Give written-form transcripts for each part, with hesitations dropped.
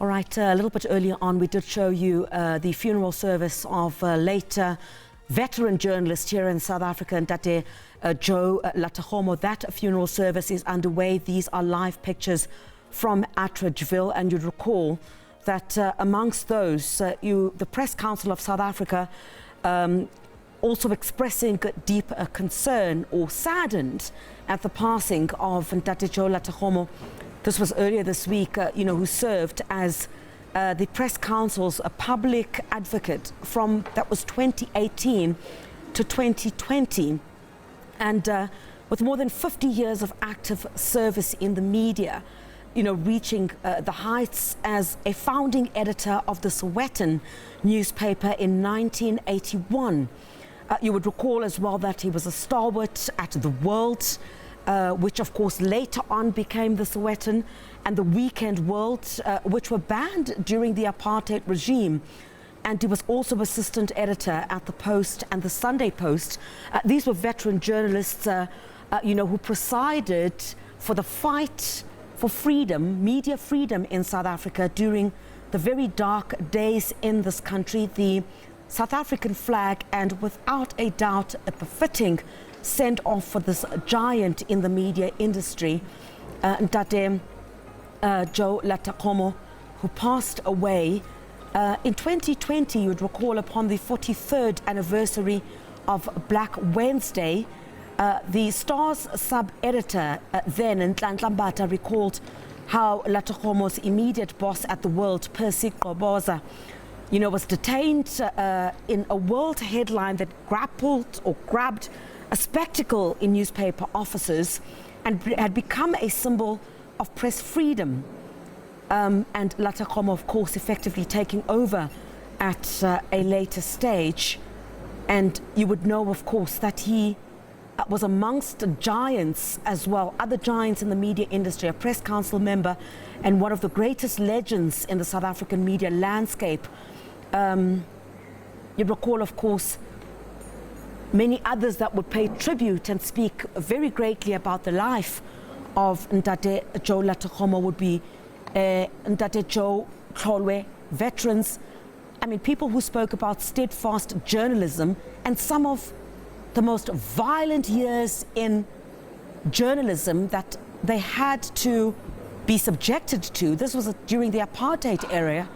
All right, a little bit earlier on, we did show you the funeral service of late veteran journalist here in South Africa, Ntate Joe Latakgomo. That funeral service is underway. These are live pictures from Atteridgeville, and you'd recall that amongst those, the Press Council of South Africa also expressing deep concern or saddened at the passing of Ntate Joe Latakgomo. This was earlier this week, who served as the Press Council's public advocate from, that was 2018 to 2020. And with more than 50 years of active service in the media, reaching the heights as a founding editor of the Sowetan newspaper in 1981. You would recall as well that he was a stalwart at the World, which of course later on became the Sowetan, and the Weekend World, which were banned during the apartheid regime. And he was also assistant editor at the Post and the Sunday Post. These were veteran journalists, who presided for the fight for freedom, media freedom in South Africa during the very dark days in this country. The South African flag, and without a doubt, a befitting send-off for this giant in the media industry, Ntate Joe Latakgomo, who passed away in 2020. You'd recall, upon the 43rd anniversary of Black Wednesday. The Star's sub-editor then, Nhlanhla Mbata, recalled how Latakgomo's immediate boss at the World, Percy Qoboza, was detained in a world headline that grabbed a spectacle in newspaper offices and had become a symbol of press freedom. And Latakgomo, of course, effectively taking over at a later stage. And you would know, of course, that he was amongst giants as well, other giants in the media industry, a Press Council member, and one of the greatest legends in the South African media landscape. You recall, of course, many others that would pay tribute and speak very greatly about the life of Ntate Joe Latakgomo would be Ntate Joe Tlholwe, veterans. I mean, people who spoke about steadfast journalism and some of the most violent years in journalism that they had to be subjected to. This was during the apartheid era,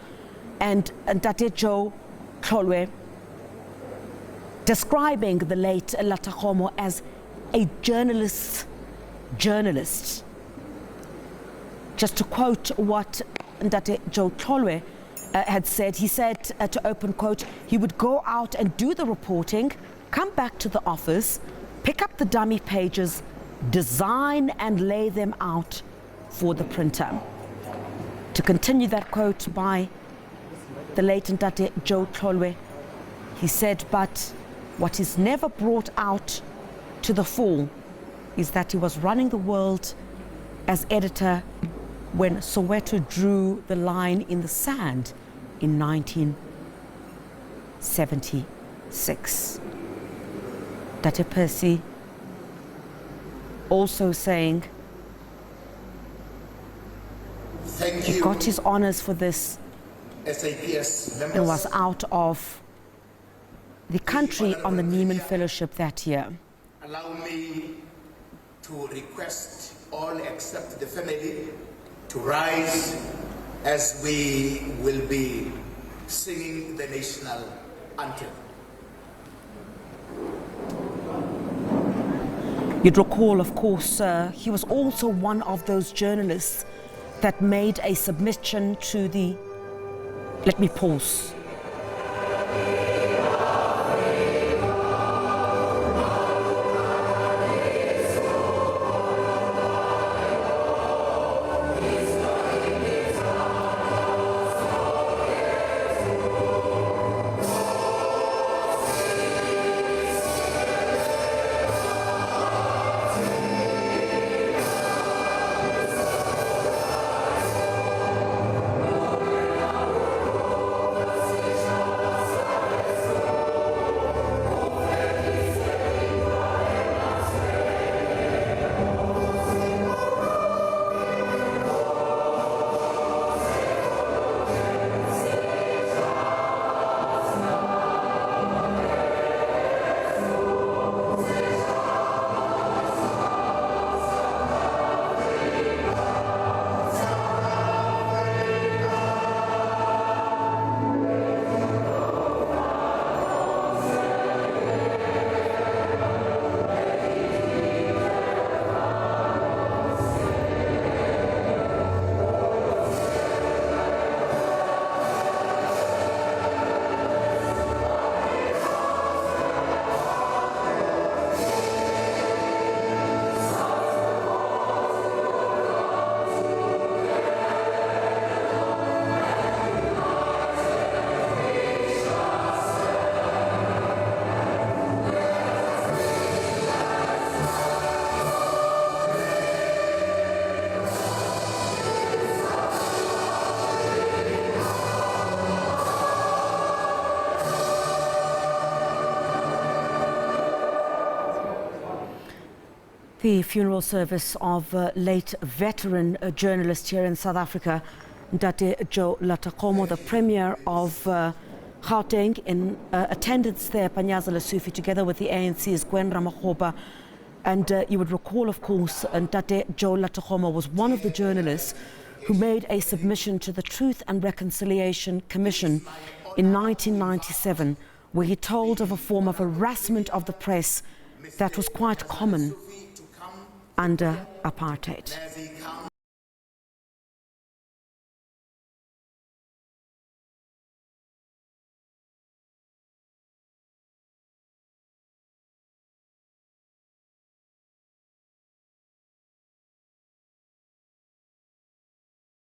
and Ntate Joe Tlholwe describing the late Latakgomo as a journalist. Just to quote what Ntate Joe Tlholwe had said, he said, to open quote, he would go out and do the reporting, come back to the office, pick up the dummy pages, design and lay them out for the printer. To continue that quote by the late Ntate Joe Tlholwe, he said, but what is never brought out to the full is that he was running the World as editor when Soweto drew the line in the sand in 1976. Ntate Percy also saying he got his honors for this SABC and was out of the country on the Nieman Fellowship that year. Allow me to request all except the family to rise as we will be singing the national anthem. You'd recall, of course, he was also one of those journalists that made a submission to the... Let me pause. The funeral service of late veteran journalist here in South Africa, Ntate Joe Latakgomo, the Premier of Gauteng, in attendance there, Panyaza Lesufi, together with the ANC's Gwen Ramakgopa. And you would recall, of course, Ntate Joe Latakgomo was one of the journalists who made a submission to the Truth and Reconciliation Commission in 1997, where he told of a form of harassment of the press that was quite common under apartheid.